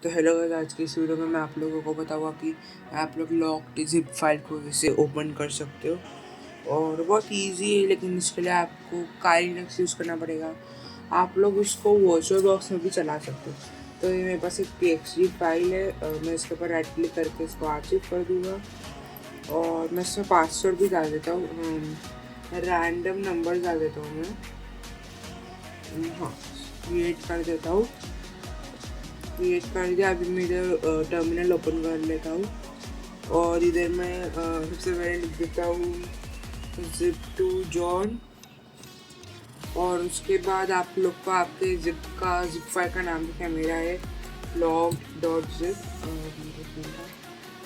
तो hello guys, आज की इस वीडियो में मैं आप लोगों को बताऊंगा कि आप लोग लॉक्ड जिप फाइल को कैसे ओपन कर सकते हो। और बहुत इजी है, लेकिन इसके लिए आपको काइनेक्स यूज़ करना पड़ेगा। आप लोग इसको वर्चुअल बॉक्स में भी चला सकते हो। तो ये मेरे पास एक txt फाइल है, मैं इसके ऊपर राइट क्लिक करके इसको आर्चिव कर दूँगा और मैं इसमें पासवर्ड भी डाल देता हूँ। रैंडम नंबर डाल देता हूँ मैं। हाँ, क्रिएट कर देता हूँ। क्रिएट कर दिया। अभी मैं इधर टर्मिनल ओपन कर लेता हूँ और इधर मैं सबसे पहले लिख देता हूँ जिप टू जॉन। और उसके बाद आप लोग को आपके जिप फाइल का नाम लिखा है। मेरा है log.zip।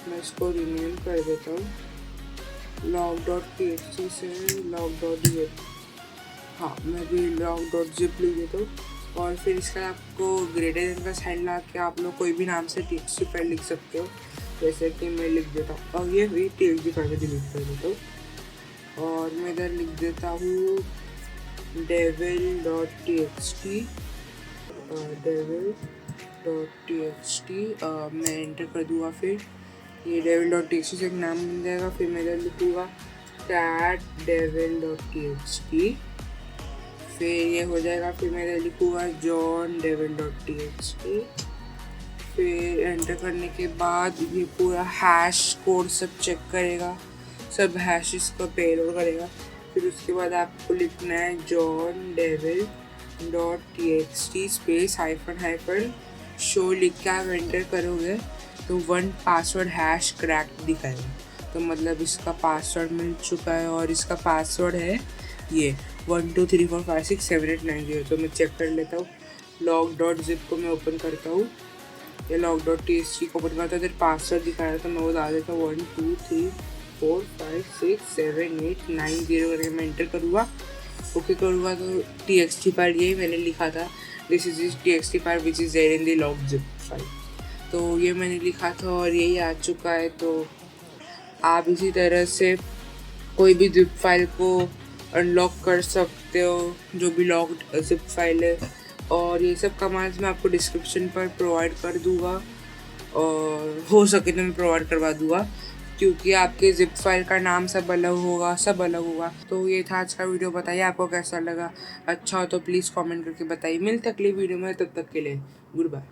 मैं इसको रीनेम कर देता हूँ log.txt से log.zip। हाँ, मैं भी log.zip लिख देता हूँ। और फिर इसका आपको ग्रेटर देन का साइन ला के आप लोग कोई भी नाम से txt फाइल लिख सकते हो, जैसे कि मैं लिख देता हूँ। और ये भी txt फाइल में डिलीट कर देता हूँ और मैं इधर लिख देता हूँ devil.txt। मैं एंटर कर दूँगा। फिर ये devil.txt से एक नाम बन जाएगा। फिर मैं इधर लिखूँगा cat devil.txt। फिर ये हो जाएगा। फिर मैं इधर लिखूँगा john devil.txt। फिर एंटर करने के बाद ये पूरा हैश कोड सब चेक करेगा, सब हैशेस को पेलोड करेगा। फिर उसके बाद आपको लिखना है john devil.txt space hyphen show लिख के आप एंटर करोगे तो 1 पासवर्ड हैश क्रैक दिखाएगा। तो मतलब इसका पासवर्ड मिल चुका है और इसका पासवर्ड है ये 1234567890। तो मैं चेक कर लेता हूँ। log.zip को मैं ओपन करता हूँ या log.txt को ओपन करता हूँ। इधर पासवर्ड दिखा रहा है तो मैं वो डाल देता हूँ 1 2 3 4 5 6 7 8 9 0 करके मैं एंटर करूँगा। ओके करूँगा तो txt फाइल यही मैंने लिखा था, this is txt file which is there in the log.zip file. तो ये मैंने लिखा था और यही आ चुका है। तो आप इसी तरह से कोई भी जिप फाइल को अनलॉक कर सकते हो, जो भी लॉक्ड जिप फाइल है। और ये सब कमांड्स मैं आपको डिस्क्रिप्शन पर प्रोवाइड कर दूँगा और हो सके तो मैं प्रोवाइड करवा दूँगा, क्योंकि आपके जिप फाइल का नाम सब अलग होगा, सब अलग होगा। तो ये था आज का वीडियो। बताइए आपको कैसा लगा। अच्छा हो तो प्लीज़ कमेंट करके बताइए। मिलते अगली वीडियो में, तब तक के लिए गुड बाय।